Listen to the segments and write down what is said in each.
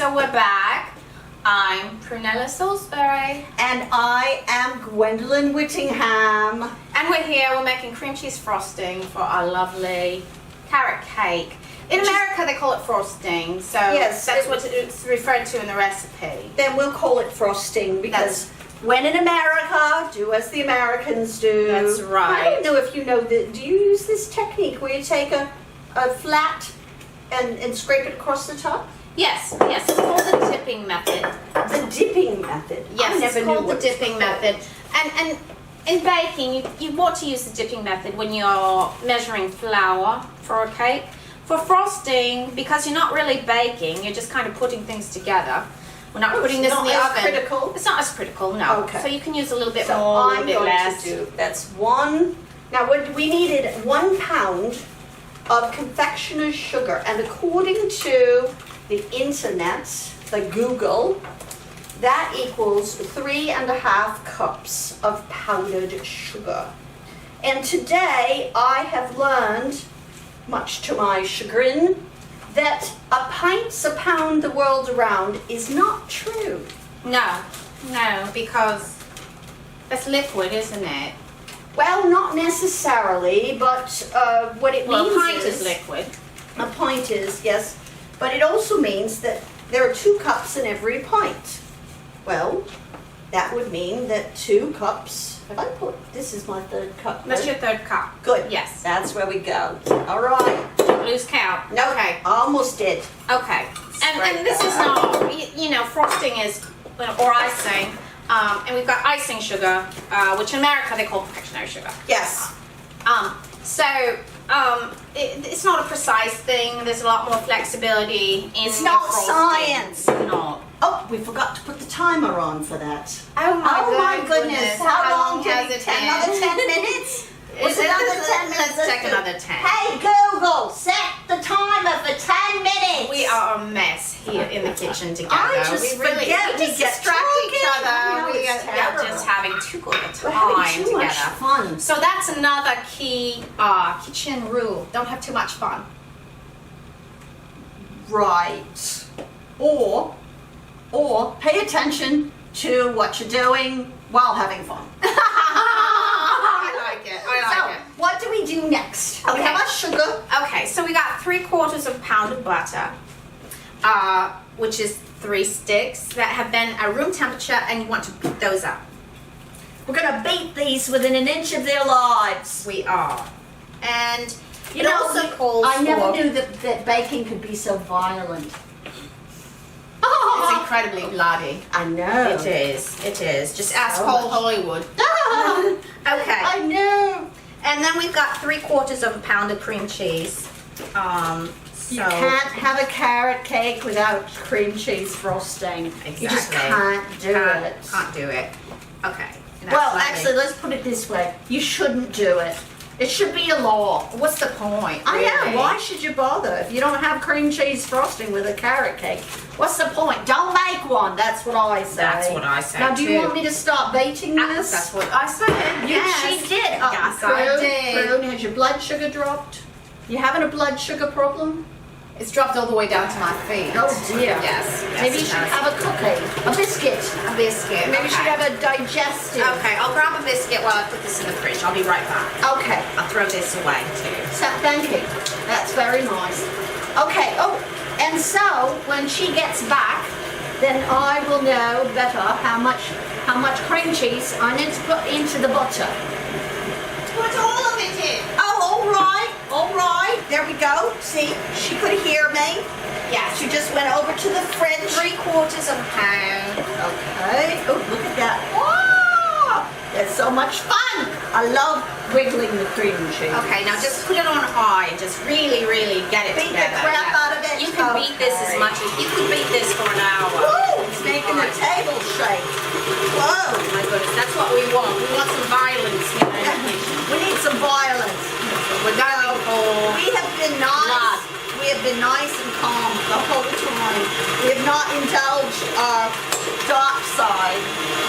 so we're back. I'm Prunella Salisbury. And I am Gwendolyn Whittingham. And we're here, we're making cream cheese frosting for our lovely carrot cake. In America they call it frosting, so yes, that's what it's referred to in the recipe. Then we'll call it frosting because when in America, do as the Americans do. That's right. I don't know if you know, do you use this technique where you take a flat and scrape it across the top? Yes, it's called the dipping method. The dipping method? Yes, I never it's knew called the what dipping method. And in baking, you want to use the dipping method when you're measuring flour for a cake. For frosting, because you're not really baking, you're just kind of putting things together. We're not putting this in the oven. Critical. It's not as critical, no. Okay. So you can use a little bit more, a little bit less. That's one. Now we needed 1 pound of confectioner's sugar, and according to the internet, the Google, that equals 3.5 cups of powdered sugar. And today I have learned, much to my chagrin, that a pint's a pound the world around is not true. No, because that's liquid, isn't it? Well, not necessarily, but what it means a pint is liquid. A pint is, yes, but it also means that there are 2 cups in every pint. Well, that would mean that 2 cups, this is my 3rd cup. That's your 3rd cup. Good. Yes. That's where we go. All right. Lose count. No, Okay. almost did. Okay. And this is not, you know, frosting is, or icing, and we've got icing sugar, which in America they call confectionery sugar. Yes. It's not a precise thing. There's a lot more flexibility in It's the not frosting. science. It's not. Oh, we forgot to put the timer on for that. Oh my goodness. How long has did it it? Another 10 minutes? Was it another 10 minutes? Let's take another 10. Hey Google, set the timer for 10 minutes. We are a mess here in the kitchen together. I just we forget we to just get distract each talking. other. No, We it's are terrible. just having too good a We're time having too together. much fun. So that's another key kitchen rule. Don't have too much fun. Right. Or pay attention to what you're doing while having fun. I like it. So, what do we do next? Okay. We have our sugar. Okay, so we got 3/4 of a pound of butter, which is 3 sticks that have been at room temperature, and you want to beat those up. We're going to beat these within an inch of their lives. We are. And You it know, also calls I never for... knew that baking could be so violent. It's incredibly bloody. I know. It is. Just ask So whole much. Hollywood. Okay. I know. And then we've got 3/4 of a pound of cream cheese. You can't have a carrot cake without cream cheese frosting. Exactly. You just can't do it. Can't do it. Okay. And that's Well, lovely. actually, let's put it this way. You shouldn't do it. It should be a law. What's the point? I know. really? Why should you bother if you don't have cream cheese frosting with a carrot cake? What's the point? Don't make one. That's what I say. That's what I say, Now, do you too. want me to start baking this? That's what I said. Yes. She did. Yes, I Prune, did. Prune, has your blood sugar dropped? You having a blood sugar problem? It's dropped all the way down to my feet. Oh dear. Yes. Maybe you it should does. have a cookie, a biscuit. A biscuit. Maybe you should okay. have a digestive. Okay, I'll grab a biscuit while I put this in the fridge. I'll be right back. Okay. I'll throw this away too. So, thank you. That's very nice. Okay. Oh, and so when she gets back, then I will know better how much cream cheese I need to put into the butter. Put all of it in. Oh, all right. There we go. See, she could hear me. Yes. She just went over to the fridge. 3/4 of a pound. Okay. Oh, look at that. Wow! It's so much fun. I love wiggling the cream cheese. Okay, now just put it on high and just really, really get it Beat the together. crap out of it. You can beat this as Okay. much as you can beat this for an hour. Woo! It's making the table shake. Whoa! Oh my goodness, that's what we want. We want some violence here in the kitchen. We need some violence. We're going for We have been nice. blood. We have been nice and calm the whole time. We have not indulged our dark side.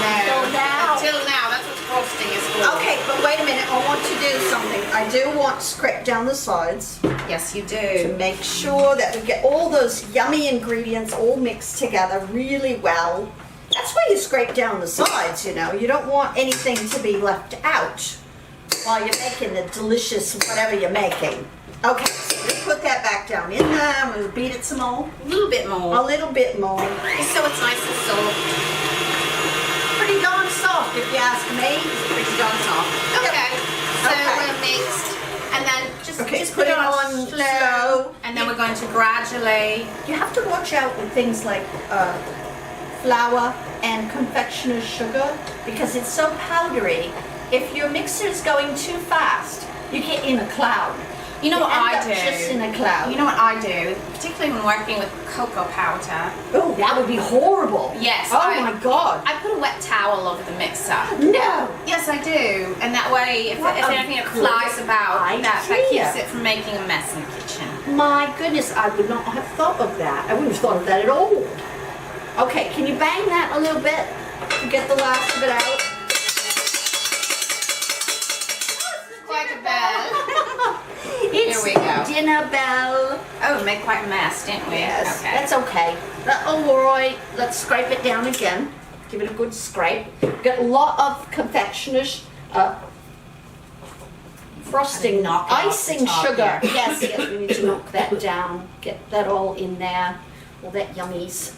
No. Until now. Until now, that's what frosting is before. Okay, but wait a minute. I want to do something. I do want to scrape down the sides Yes, you to do. make sure that we get all those yummy ingredients all mixed together really well. That's why you scrape down the sides, you know. You don't want anything to be left out while you're making the delicious whatever you're making. Okay, so let's put that back down in there. We'll beat it some more. A little bit more. A little bit more. Just so it's nice and soft. Pretty darn soft, if you ask me. It's pretty darn soft. Okay. So Okay. we're mixed. And then just Put it on on slow. And then we're going to gradually. You have to watch out with things like flour and confectioner's sugar because it's so powdery. If your mixer is going too fast, you get in a cloud. You know what end I up do? Just in a cloud. You know what I do? Particularly when working with cocoa powder. Oh, that would be horrible. Yes. Oh my God. I put a wet towel over the mixer. No. Yes, I do. And that way, if What a anything good flies about, that idea. keeps it from making a mess in the kitchen. My goodness, I would not have thought of that. I wouldn't have thought of that at all. Okay, can you bang that a little bit to get the last of it out? Quite a bell. It's Here we go. dinner bell. Oh, we made quite a mess, didn't we? Yes, Okay. that's okay. All right, let's scrape it down again. Give it a good scrape. Get a lot of confectioner's frosting, Knock it off the icing top sugar. here. Yes, yes, we need to knock that down. Get that all in there. All that yummies.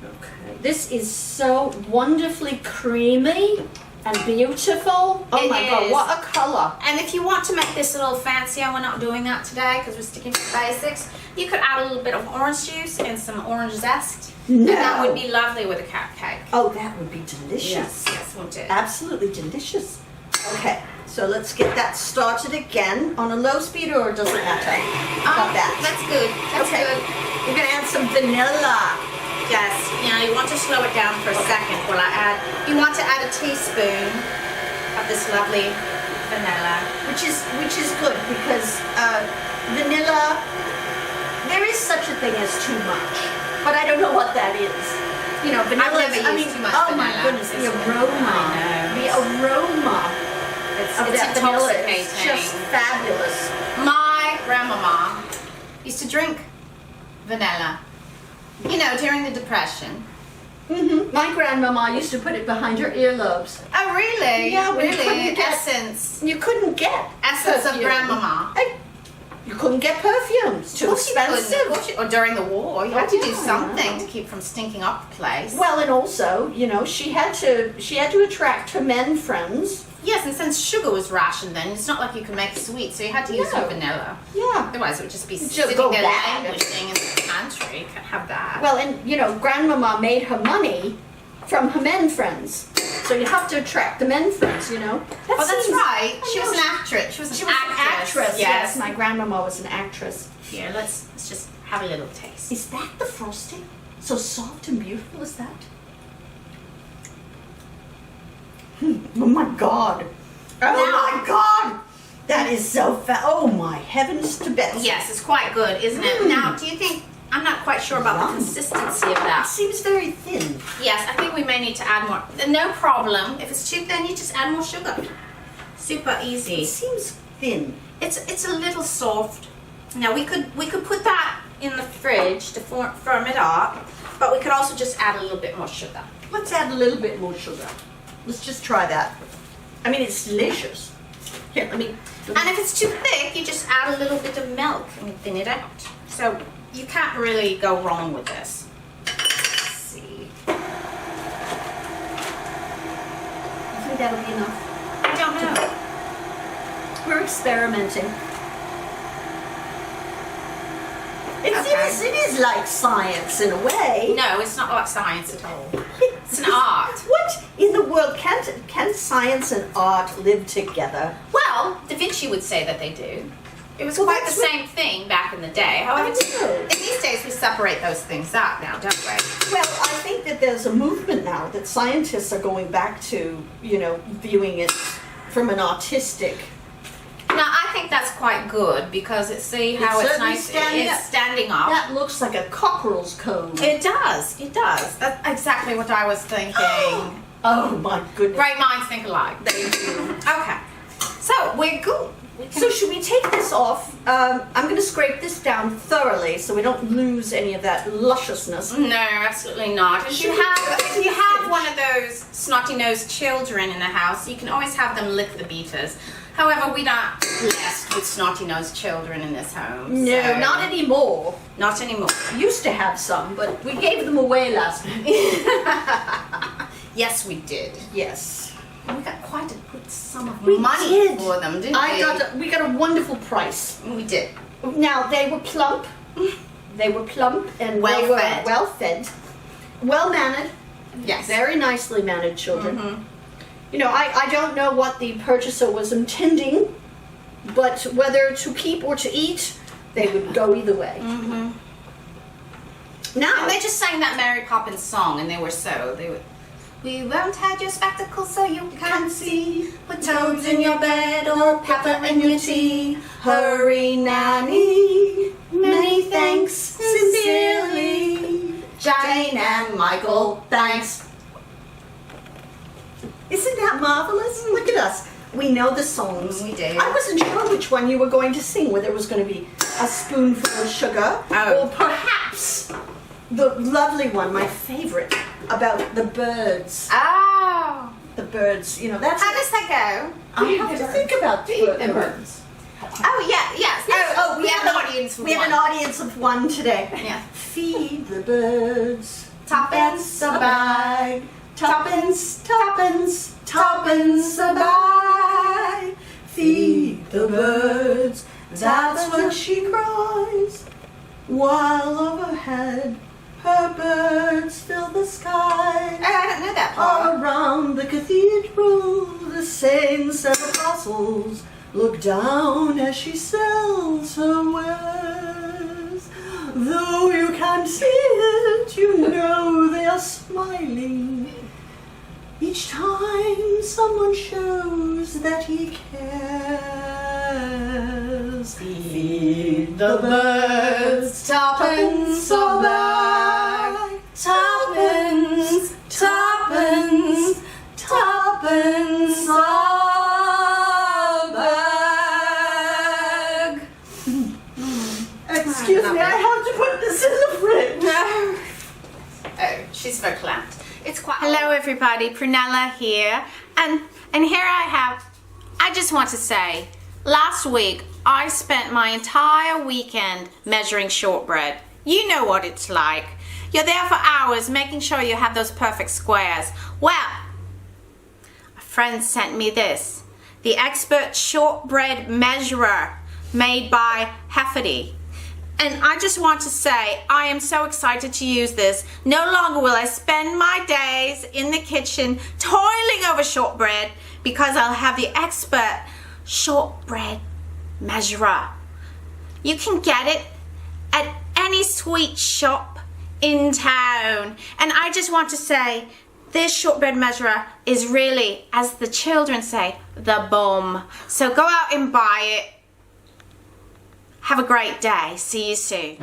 Okay. This is so wonderfully creamy and beautiful. Oh It my God, is. what a color. And if you want to make this a little fancier, we're not doing that today because we're sticking to the basics. You could add a little bit of orange juice and some orange zest. No. And that would be lovely with a cupcake. Oh, that would be delicious. Yes, won't it? Absolutely delicious. Okay, so let's get that started again on a low speed, or it doesn't matter. Got that. That's good. That's Okay. good. We're gonna add some vanilla. Yes. Now you want to slow it down for a second while I add. You want to add a teaspoon of this lovely vanilla. Which is good because vanilla, there is such a thing as too much, but I don't know what that is. You know, vanilla. never used too much oh my vanilla. goodness, the It's- aroma, I know. the aroma of It's that vanilla is intoxicating. just fabulous. My grandmama used to drink vanilla. You know, during the Depression. My grandmama used to put it behind her earlobes. Oh, really? Yeah, we really. couldn't get- Essence. You couldn't get Essence of perfume. grandmama. Hey, you couldn't get perfumes. Too Of course you couldn't, expensive. of course you- or during the war, you had Oh, to do yeah, I something know. to keep from stinking up the place. Well, and also, you know, she had to attract her men friends. Yes, and since sugar was rationed then, it's not like you could make sweet, so you had to use No. some vanilla. Yeah. Otherwise it would just be It'd sitting just go there bad. languishing in the pantry. You can't have that. Well, and you know, grandmama made her money from her men friends. So you have to attract the men friends, you know. Oh, that's seems- right. I She was know, an actress. She was She an was an actress. Yes. My grandmama was an actress. Here, let's just have a little taste. Is that the frosting? So soft and beautiful as that? Oh my God. Oh my God. That is so oh my heavens to Betsy. Yes, it's quite good, isn't it? Now, do you think, I'm not quite sure about the Yum. consistency of It that. seems very thin. Yes, I think we may need to add more. No problem. If it's too thin, you just add more sugar. Super It easy. seems thin. It's a little soft. Now we could put that in the fridge to firm it up, but we could also just add a little bit more sugar. Let's add a little bit more sugar. Let's just try that. I mean, it's delicious. Here, let me. And if it's too thick, you just add a little bit of milk and thin it out. So you can't really go wrong with this. Let's see. I think that'll be enough. I don't know. We're experimenting. Okay. It is like science in a way. No, it's not like science at all. It's an art. What in the world can science and art live together? Well, Da Vinci would say that they do. It was Well, quite the that's what- same thing back in the day. However, I know. in these days we separate those things out now, don't we? Well, I think that there's a movement now that scientists are going back to, you know, viewing it from an artistic. Now, I think that's quite good because see how it's certainly nice. standing It's up. standing up. That looks like a cockerel's comb. It does. It does. That's exactly what I was thinking. Oh my goodness. Great minds think alike. Okay. So we're good. So should we take this off? I'm going to scrape this down thoroughly so we don't lose any of that lusciousness. No, absolutely not. If you have one of those snotty-nosed children in the house, you can always have them lick the beaters. However, we're not blessed with snotty-nosed children in this home. No, so- not anymore. Not anymore. Used to have some, but we gave them away last week. Yes, we did. Yes. We got quite a good sum of We money did. for them, didn't we? We got a wonderful price. We did. Now, they were plump. They were plump and Well they were fed. well fed. Well mannered. Yes. Very nicely mannered children. You know, I don't know what the purchaser was intending, but whether to keep or to eat, they would go either way. Now, And they just sang that Mary Poppins song, and they would. We won't hide your spectacles so you can't see. Put toads in your bed or pepper in your tea. hurry, Nanny. Many thanks, sincerely. Jane and Michael, thanks. Isn't that marvelous? Look at us. We know the songs. We did. I wasn't sure which one you were going to sing, whether it was going to be a spoonful of sugar Oh. or perhaps the lovely one, my favorite, about the birds. Oh. The birds, you know, that's... How does that go? I have to think about the birds. Oh, yeah, yes. Yes. We have an audience of We have an one. audience of one today. Yeah. Feed the birds. Tuppence a bag. Tuppence, tuppence, tuppence a bag. Feed the birds. That's what she cries. While overhead her birds fill the sky. Oh, I don't know that All part. around the cathedral, the saints and apostles look down as she sells her wares. Though you can't see it, you know they are smiling. Each time someone shows that he cares. Feed the birds, tuppence a bag. Tuppence, tuppence, tuppence a bag. Excuse me, I have to put this in the fridge. No. Oh, she's verklempt. It's quite. Hello, everybody. Prunella here, and here I just want to say, last week I spent my entire weekend measuring shortbread. You know what it's like. You're there for hours making sure you have those perfect squares. Well, a friend sent me this, the Expert Shortbread Measurer made by Hefferty. And I just want to say, I am so excited to use this. No longer will I spend my days in the kitchen toiling over shortbread, because I'll have the Expert Shortbread Measurer. You can get it at any sweet shop in town. And I just want to say, this shortbread measurer is really, as the children say, the bomb. So go out and buy it. Have a great day. See you soon.